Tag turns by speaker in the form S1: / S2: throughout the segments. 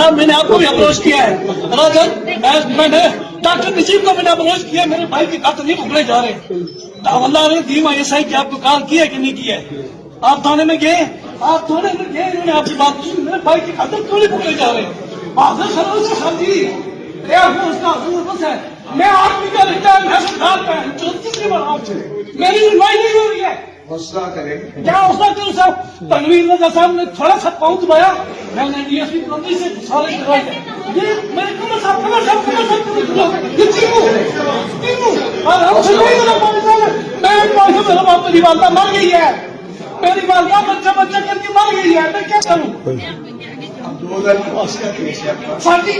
S1: साहब मैंने आपको भी अप्रोच किया है, मैंने डॉक्टर नजीब को मैंने अप्रोच किया, मेरे भाई के खाते नहीं पकड़े जा रहे। अल्लाह ने दीमा एसआई की आपको कॉल किया कि नहीं किया है? आप थाने में गए, इन्होंने आपकी बात की, मेरे भाई के खाते क्यों नहीं पकड़े जा रहे? मैं आदमी का रिटर्न है सरकार का, कितनी बार आपसे मेरी सुनवाई नहीं हो रही है।
S2: हौसला करें,
S1: क्या हौसला क्यों साहब? तनवीर रजा साहब ने थोड़ा सा पाँव दबाया, मैंने डीएसपी मंत्री से सारे करवाए। ये मेरे कमर साहब ये तीनों और हम सुनवाई मेरा मेरा बाप मेरी वालदा मर गई है, मेरी वालदा बच्चा करके मर गई है, मैं क्या करूँ?
S2: 2020 का केस है आपका।
S1: सर जी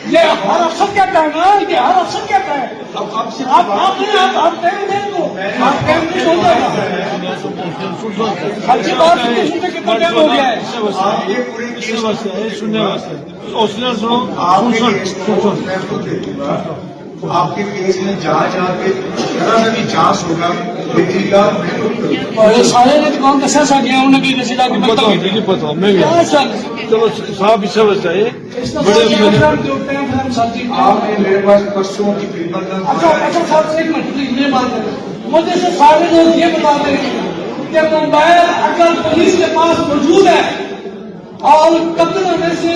S1: ये हर अफसर कहता है ना, ये हर अफसर कहता है। आप अच्छी बात सुनते कितना टाइम हो गया है?
S2: ये पूरे केस
S3: सुनने वास्ते
S2: आपके केस में जहाँ पे जरा सा भी जांच होगा देखिएगा।
S1: सारे ने कौन दसा सा गया उन्हें भी दसी जाके
S3: पता नहीं पता मैं भी चलो साहब इस समझता है बड़े
S2: आपने मेरे पास परसों की पेपर
S1: अच्छा साहब एक मिनट प्लीज ये बात है, मुझे से सारे लोग ये बता रहे हैं कि मोबाइल अगर पुलिस के पास मौजूद है और कब्जे में से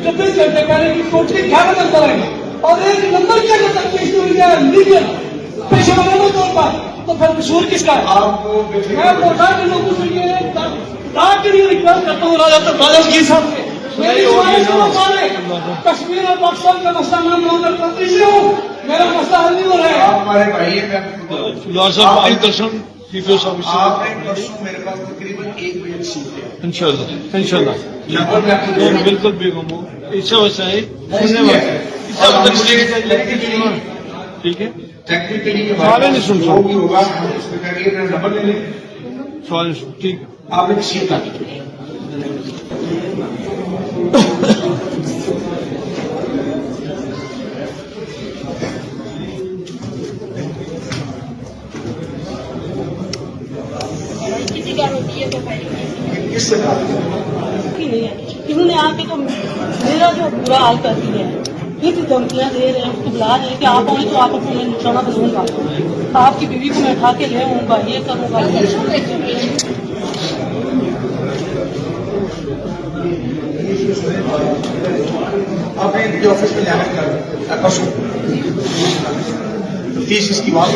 S1: 24 घंटे पहले की टोटली 11 नंबर है और एक नंबर की अगर तक लीगल पेशेवराना तौर पर, तो फिर कसूर किसका है?
S2: आपको
S1: मैं मोटा के लोगों से ये डाक के लिए रिक्वेस्ट करता हूँ राजा साहब से, मेरी कश्मीर और पाकिस्तान का मसला मैं मौजूद मंत्री से हूँ, मेरा मसला हल नहीं हो रहा है।
S2: आप हमारे भाई है, मैं आपको आपने परसों मेरे पास तकरीबन 1 बजे सीट है
S3: इंशाल्लाह बिल्कुल बेगम हो इच्छा वैसा है ठीक है
S2: टेक्निकली
S3: सारे नहीं सुन
S2: जो भी होगा उसमें करिए नंबर ले लें,
S3: सवाल ठीक
S2: आप एक सीट काट किससे कहा
S4: इन्होंने आके तो मेरा जो बुरा हाल कर दिया है, फिर धमकियां दे रहे हैं, उसको बुला रहे हैं कि आप आए तो आपको मैं निशाना बनूंगा, आपकी बीवी को मैं उठा के ले आऊंगा, ये करूंगा।
S2: आप ऑफिस में जाना कर फीस इसकी वहां